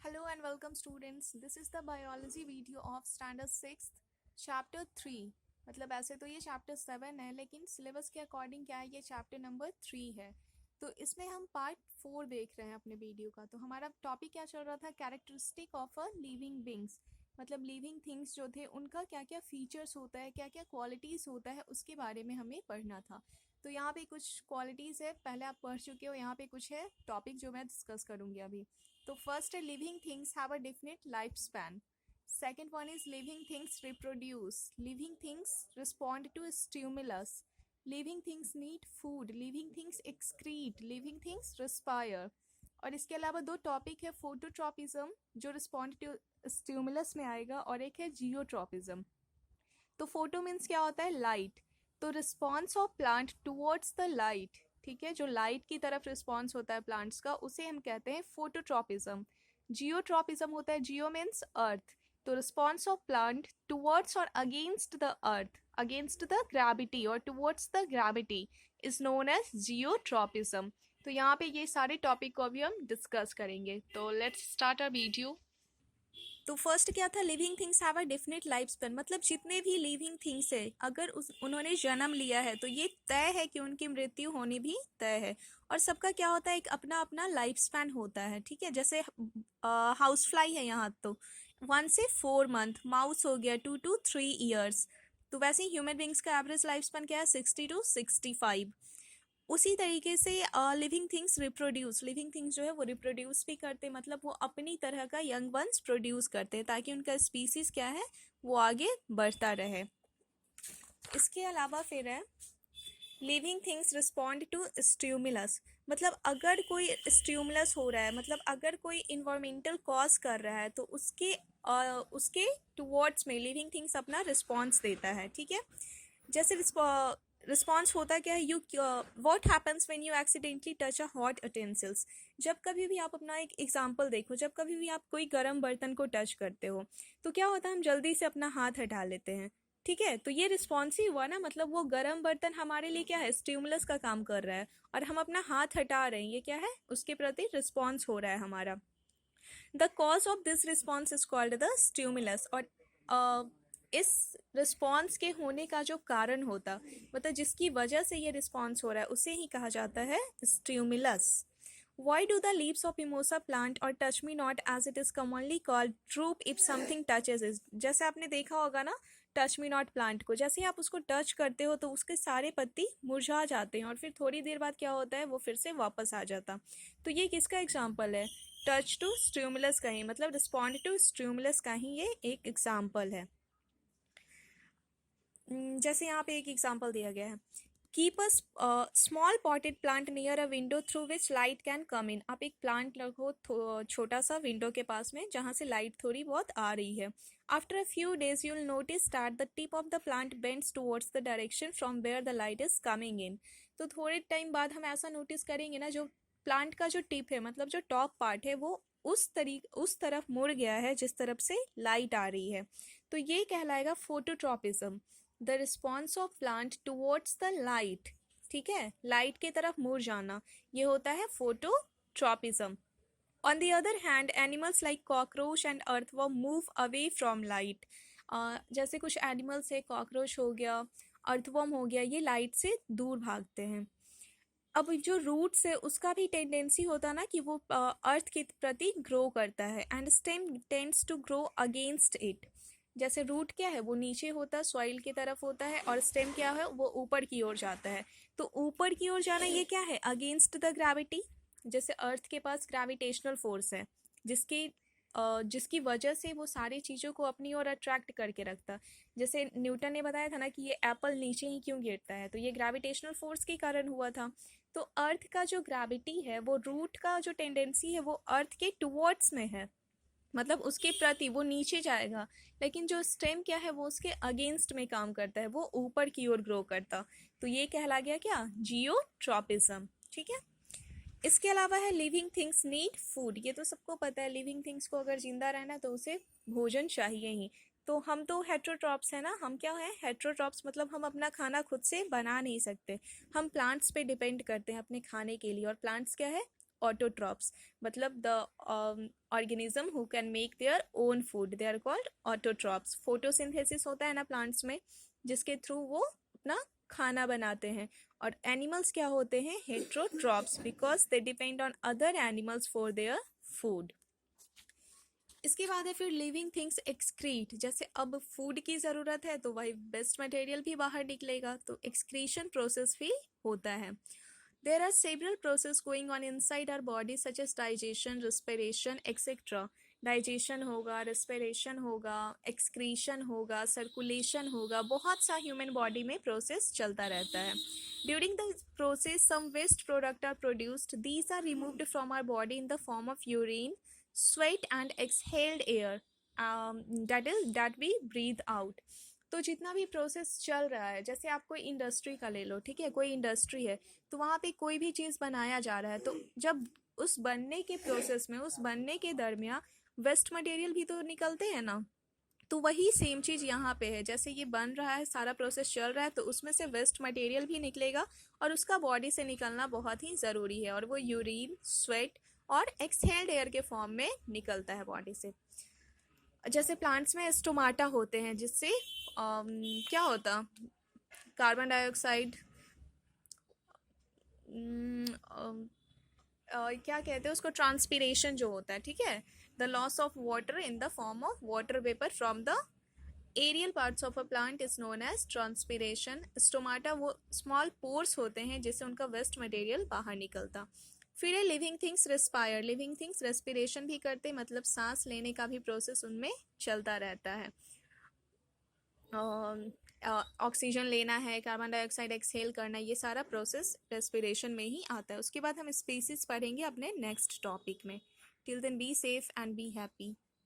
Hello and welcome students. This is the biology video of standard 6th chapter 3. मतलब ऐसे तो ये chapter 7 है लेकिन syllabus के according क्या है, ये chapter number 3 है. तो इसमें हम part 4 देख रहे हैं अपने वीडियो का. तो हमारा टॉपिक क्या चल रहा था, characteristic of a living beings. मतलब लिविंग थिंग्स जो थे उनका क्या क्या फीचर्स होता है, क्या क्या क्वालिटीज़ होता है, उसके बारे में हमें पढ़ना था. तो यहाँ पे कुछ क्वालिटीज़ है, पहले आप पढ़ चुके हो. यहाँ पे कुछ है टॉपिक जो मैं डिस्कस करूँगी अभी. तो फर्स्ट है living things have a definite life span. Second one is living things reproduce. Living things respond to stimulus. Living things need food. Living things excrete. Living things respire. और इसके अलावा दो टॉपिक है, phototropism जो respond to stimulus में आएगा, और एक है जियोट्रॉपिज्म. तो फोटो मीन्स क्या होता है, लाइट. तो response of plant towards the light, ठीक है, जो लाइट की तरफ रिस्पॉन्स होता है प्लांट्स का, उसे हम कहते हैं फोटोट्रॉपिज्म. जियोट्रॉपिज्म होता है, जियो मीन्स अर्थ. तो रिस्पॉन्स ऑफ प्लांट टुवर्ड्स और against the earth, against the gravity और towards the gravity is known as geotropism. तो यहाँ पे ये सारे टॉपिक को अभी हम डिस्कस करेंगे. तो लेट्स स्टार्ट अ वीडियो. तो फर्स्ट क्या था, living things have a definite life span. मतलब जितने भी लिविंग थिंग्स है, अगर उन्होंने जन्म लिया है तो ये तय है कि उनकी मृत्यु होनी भी तय है. और सबका क्या होता है, एक अपना अपना लाइफ स्पैन होता है, ठीक है. जैसे हाउस फ्लाई है यहाँ, तो 1 से 4 मंथ. माउस हो गया 2 to 3 years. तो वैसे ह्यूमन बींग्स का एवरेज लाइफ स्पैन क्या है, 60 to 65. उसी तरीके से living things reproduce. Living things जो है वो रिप्रोड्यूस भी करते, मतलब वो अपनी तरह का यंग वंस प्रोड्यूस करते हैं ताकि उनका स्पीसीज क्या है वो आगे बढ़ता रहे. इसके अलावा फिर है living things respond to stimulus. मतलब अगर कोई स्ट्यूमुलस हो रहा है, मतलब अगर कोई इन्वायरमेंटल कॉज कर रहा है, तो उसके टुवर्ड्स में लिविंग थिंग्स अपना रिस्पॉन्स देता है, ठीक है. जैसे रिस्पॉन्स होता क्या है, you what happens when you accidentally touch a hot utensils. जब कभी भी आप अपना एक एग्जांपल देखो, जब कभी भी आप कोई गर्म बर्तन को टच करते हो तो क्या होता है, हम जल्दी से अपना हाथ हटा लेते हैं, ठीक है. तो ये रिस्पॉन्स ही हुआ ना, मतलब वो गर्म बर्तन हमारे लिए क्या है, स्टिमुलस का काम कर रहा है, और हम अपना हाथ हटा रहे हैं, ये क्या है, उसके प्रति रिस्पॉन्स हो रहा है हमारा. The cause of this response is called the stimulus. और इस रिस्पॉन्स के होने का जो कारण होता, मतलब जिसकी वजह से ये रिस्पॉन्स हो रहा है, उसे ही कहा जाता है stimulus. Why do the leaves of mimosa plant or touch me not as it is commonly called droop if something touches it? जैसे आपने देखा होगा ना टच मी नॉट प्लांट को, जैसे ही आप उसको टच करते हो तो उसके सारे पत्ती मुरझा जाते हैं और फिर थोड़ी देर बाद क्या होता है, वो फिर से वापस आ जाता. तो ये किसका एग्जाम्पल है, टच टू स्ट्यूमुलस का ही, मतलब रिस्पॉन्ड टू स्ट्यूमुलस का ही ये एक एग्जाम्पल है. जैसे यहाँ पे एक एग्जाम्पल दिया गया है, keep a small potted plant near a window through which light can come in. आप एक प्लांट रखो छोटा सा विंडो के पास में, जहाँ से लाइट थोड़ी बहुत आ रही है. After a few days you will notice that the tip of the plant bends towards the direction from where the light is coming in. तो थोड़े टाइम बाद हम ऐसा नोटिस करेंगे ना, जो प्लांट का जो टिप है, मतलब जो टॉप पार्ट है, वो उस तरफ मुड़ गया है जिस तरफ से लाइट आ रही है. तो ये कहलाएगा phototropism, the response of plant towards the light, ठीक है, लाइट की तरफ मुड़ जाना, ये होता है phototropism. On the other hand animals like cockroach and earthworm move away from light. जैसे कुछ एनिमल्स है, कॉकरोच हो गया, अर्थवर्म हो गया, ये लाइट से दूर भागते हैं. अब जो रूट्स है उसका भी टेंडेंसी होता ना कि वो अर्थ के प्रति ग्रो करता है, and stem tends to grow against it. जैसे रूट क्या है, वो नीचे होता है, सॉइल की तरफ होता है, और स्टेम क्या है, वो ऊपर की ओर जाता है. तो ऊपर की ओर जाना ये क्या है, अगेंस्ट द ग्रेविटी. जैसे अर्थ के पास ग्रेविटेशनल फोर्स है, जिसकी वजह से वो सारी चीज़ों को अपनी ओर अट्रैक्ट करके रखता. जैसे न्यूटन ने बताया था ना कि ये एप्पल नीचे ही क्यों गिरता है, तो ये ग्रेविटेशनल फोर्स के कारण हुआ था. तो अर्थ का जो ग्रेविटी है, वो रूट का जो टेंडेंसी है, वो अर्थ के टुवर्ड्स में है, मतलब उसके प्रति वो नीचे जाएगा. लेकिन जो स्टेम क्या है, वो उसके अगेंस्ट में काम करता है, वो ऊपर की ओर ग्रो करता. तो ये कहला गया क्या, जियोट्रॉपिज्म, ठीक है. इसके अलावा है लिविंग थिंग्स नीड फूड. ये तो सबको पता है, लिविंग थिंग्स को अगर जिंदा रहना तो उसे भोजन चाहिए ही. तो हम तो हेट्रोट्रॉप्स है ना, हम क्या है, हेट्रोट्रॉप्स, मतलब हम अपना खाना खुद से बना नहीं सकते, हम प्लांट्स पे डिपेंड करते हैं अपने खाने के लिए. और प्लांट्स क्या है, ऑटोट्रॉप्स, मतलब the organism who can make their own food, they are called autotrophs. Photosynthesis होता है ना प्लांट्स में, जिसके थ्रू वो अपना खाना बनाते हैं। और एनिमल्स क्या होते हैं, heterotrophs, because they depend on other animals for their food. इसके बाद है फिर लिविंग थिंग्स एक्सक्रीट, जैसे अब फूड की ज़रूरत है तो वही वेस्ट मटेरियल भी बाहर निकलेगा, तो एक्सक्रीशन प्रोसेस भी होता है। There are several process going on inside our body such as digestion, respiration etcetera. Digestion होगा, रेस्पिरेशन होगा, एक्सक्रीशन होगा, सर्कुलेशन होगा, बहुत सा ह्यूमन बॉडी में प्रोसेस चलता रहता है। During the process some waste product are produced, these are removed from our body in the form of urine, sweat and exhaled air, that we breathe out। तो जितना भी प्रोसेस चल रहा है, जैसे आप कोई इंडस्ट्री का ले लो, ठीक है, कोई इंडस्ट्री है तो वहाँ पे कोई भी चीज़ बनाया जा रहा है, तो जब उस बनने के प्रोसेस में, उस बनने के दरमियान वेस्ट मटेरियल भी तो निकलते हैं ना, तो वही सेम चीज़ यहाँ पे है। जैसे ये बन रहा है, सारा प्रोसेस चल रहा है, तो उसमें से वेस्ट मटेरियल भी निकलेगा और उसका बॉडी से निकलना बहुत ही ज़रूरी है, और वो यूरिन, स्वेट और एक्सहेल्ड एयर के फॉर्म में निकलता है बॉडी से। जैसे प्लांट्स में स्टोमाटा होते हैं, जिससे क्या होता, कार्बन डाइऑक्साइड, क्या कहते हैं उसको, ट्रांसपीरेशन जो होता है, ठीक है, the loss of water in the form of water vapour from the aerial parts of a plant is known as transpiration. Stomata वो स्मॉल पोर्स होते हैं जिससे उनका वेस्ट मटेरियल बाहर निकलता। फिर है living things respire, living things respiration भी करते, मतलब सांस लेने का भी प्रोसेस उनमें चलता रहता है। ऑक्सीजन लेना है, कार्बन डाइऑक्साइड एक्सहेल करना, ये सारा प्रोसेस रेस्पिरेशन में ही आता है। उसके बाद हम स्पीसीज पढ़ेंगे अपने नेक्स्ट टॉपिक में। Till then be safe and be happy.